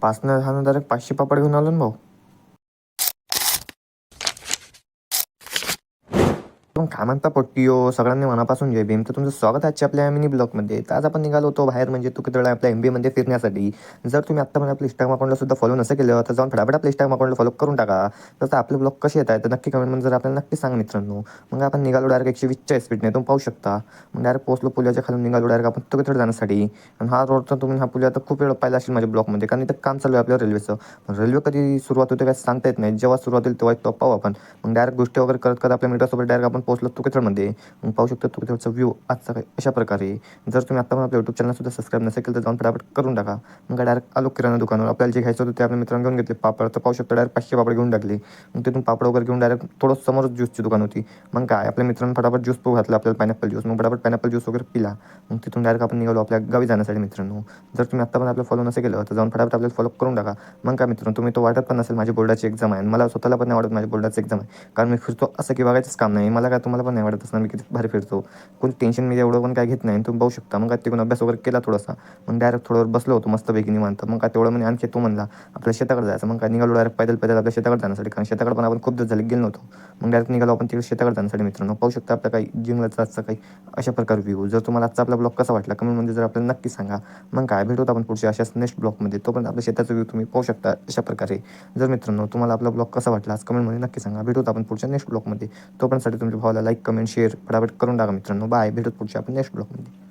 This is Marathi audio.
5 न डायरेक्ट 500 पापड घेऊन आलो ना भाऊ. मग काय म्हणता पोट्टियो, सगळ्यांनी मनापासून जय भीम. तर तुमचं स्वागत आहे आजच्या आपल्या मिनी ब्लॉगमध्ये. तर आज आपण निघालो होतो बाहेर, म्हणजे तू किती आपल्या MBAमध्ये फिरण्यासाठी. जर तुम्ही आत्तापर्यंत आपल्या इंस्टाग्राम अकाउंटला सुद्धा फॉलो नसेल केलं तर जाऊन फटाफट आपल्या इंस्टाग्राम अकाउंटला फॉलो करून टाका. तर आपले ब्लॉग कसे येत आहेत तर नक्की कमेंटमध्ये जर आपल्याला नक्की सांगा मित्रांनो. मग आपण निघालो डायरेक्ट 120च्या स्पीडने, तुम्ही पाहू शकता. मग डायरेक्ट पोहोचलो पुलाच्या खालून, निघालो डायरेक्ट आपण तुकडे जाण्यासाठी. आणि हा रोड तर तुम्ही हा पुल आता खूप वेळ पाहिला असेल माझ्या ब्लॉगमध्ये, कारण इथं काम चालू आहे आपल्या रेल्वेचं. रेल्वे कधी सुरुवात होते काय सांगता येत नाही, जेव्हा सुरुवात होईल तेव्हा तो पाहू आपण. मग डायरेक्ट गोष्टी वगैरे करत करत आपल्या मित्रासोबत डायरेक्ट आपण पोहोचलो तुकेतडमध्ये. मग पाहू शकतो तुकेतडचा व्ह्यू आजचा काही अशा प्रकारे. जर तुम्ही आता आपल्या यूट्यूब चॅनल सुद्धा सबस्क्राईब नसेल केलं तर जाऊन फटाफट करून टाका. मग डायरेक्ट आलो किराणा दुकानावर. आपल्याला जे घ्यायचं होतं ते आपल्या मित्रांनी घेऊन घेतले. पापड तर पाहू शकतो डायरेक्ट 500 पापड घेऊन टाकले. मग तिथून पापड वगैरे घेऊन डायरेक्ट थोडं समोर ज्यूसची दुकान होती. मग काय आपल्या मित्रांनी फटाफट ज्यूस पिऊ घातला आपल्याला, पायनॅपल ज्यूस. मग फटाफट पायनॅपल ज्यूस वगैरे पिला. मग तिथून डायरेक्ट आपण निघालो आपल्या गावी जाण्यासाठी मित्रांनो. जर तुम्ही आता पण आपलं फॉलो नसेल केलं तर जाऊन फटाफट आपल्याला फॉलो करून टाका. मग काय मित्रांनो, तुम्ही तो वाटत पण नसेल माझी बोर्डाची एक्झाम आहे, मला स्वतःला पण नाही वाटत माझी बोर्डाची एक्झाम आहे, कारण मी फिरतो असं की बघायचंच काम नाही मला. काय तुम्हाला पण नाही वाटत असणार मी किती भारी फिरतो, कोणी टेन्शन मी एवढं पण काय घेत नाही. तुम्ही पाहू शकता. मग काय तिकडून अभ्यास वगैरे केला थोडासा. मग डायरेक्ट थोडं बसलो होतो मस्तपैकी निवांत. मग काय तेवढं म्हणजे आणखी तो म्हणला आपल्या शेताकडे जायचं. मग काय निघालो डायरेक्ट पैदल पैदल आपल्या शेताकडे जाण्यासाठी, कारण शेताकडे पण आपण खूप दिवस झाले गेलो नव्हतो. मग डायरेक्ट निघालो आपण तिकडे शेताकडे जाण्यासाठी मित्रांनो. पाहू शकता आपल्या काही जिंगलाचा आजचा काही अशा प्रकार व्ह्यू. जर तुम्हाला आजचा आपला ब्लॉग कसा वाटला कमेंटमध्ये जर आपल्याला नक्की सांगा. मग काय भेटू आपण पुढच्या अशाच नेक्स्ट ब्लॉगमध्ये. तो पण आपल्या शेताचा व्ह्यू तुम्ही पाहू शकता अशा प्रकारे. जर मित्रांनो तुम्हाला आपला ब्लॉग कसा वाटला आज कमेंटमध्ये नक्की सांगा. भेटू आपण पुढच्या नेक्स्ट ब्लॉगमध्ये. तोपर्यंतसाठी तुमच्या भावाला लाईक कमेंट शेअर फटाफट करून टाका मित्रांनो. बाय, भेटू पुढच्या आपण नेक्स्ट ब्लॉगमध्ये.